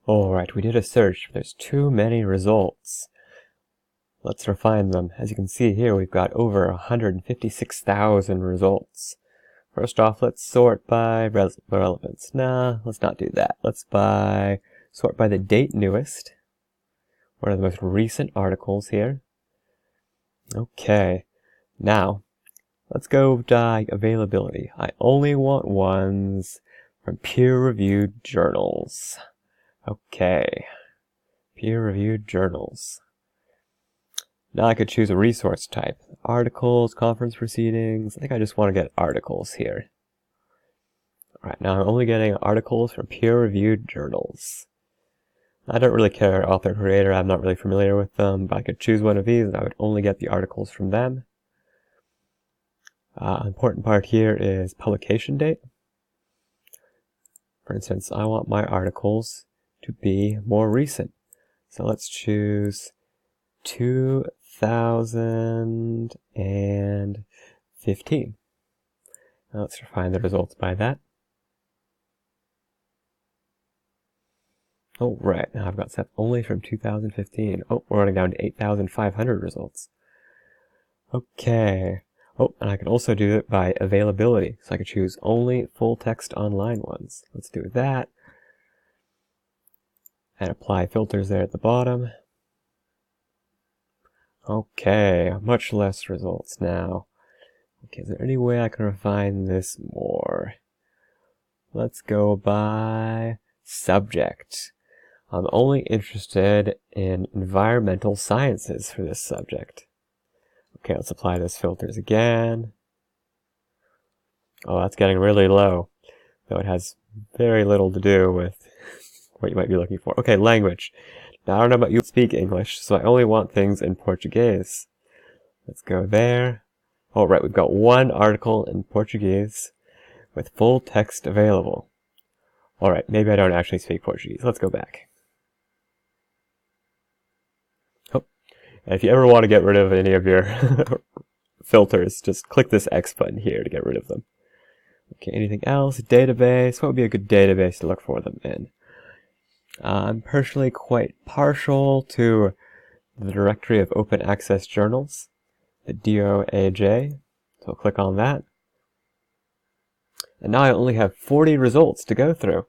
Alright, we did a search. There's too many results. Let's refine them. As you can see here, we've got over 156,000 results. First off, let's sort by relevance. Nah, let's not do that. Let's sort by the date newest. One of the most recent articles here. Okay, now let's go by availability. I only want ones from peer-reviewed journals. Okay, peer-reviewed journals. Now I could choose a resource type. Articles, conference proceedings. I think I just want to get articles here. Alright, now I'm only getting articles from peer-reviewed journals. I don't really care author creator, I'm not really familiar with them, but I could choose one of these and I would only get the articles from them. Important part here is publication date. For instance, I want my articles to be more recent. So let's choose 2015. Now let's refine the results by that. Oh, right, now I've got stuff only from 2015. Oh, we're running down to 8,500 results. Okay. Oh, and I can also do it by availability. So I can choose only full text online ones. Let's do that. And apply filters there at the bottom. Okay, much less results now. Okay, is there any way I can refine this more? Let's go by subject. I'm only interested in environmental sciences for this subject. Okay, let's apply those filters again. Oh, that's getting really low, though it has very little to do with what you might be looking for. Okay, language. Now, I don't know about you speak English, so I only want things in Portuguese. Let's go there. All right, we've got one article in Portuguese with full text available. All right, maybe I don't actually speak Portuguese. Let's go back. Oh, and if you ever want to get rid of any of your filters, just click this X button here to get rid of them. Okay, anything else? Database. What would be a good database to look for them in? I'm personally quite partial to the directory of open access journals, the DOAJ. So I'll click on that. And now I only have 40 results to go through.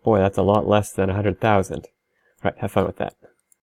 Boy, that's a lot less than 100,000. Right, have fun with that.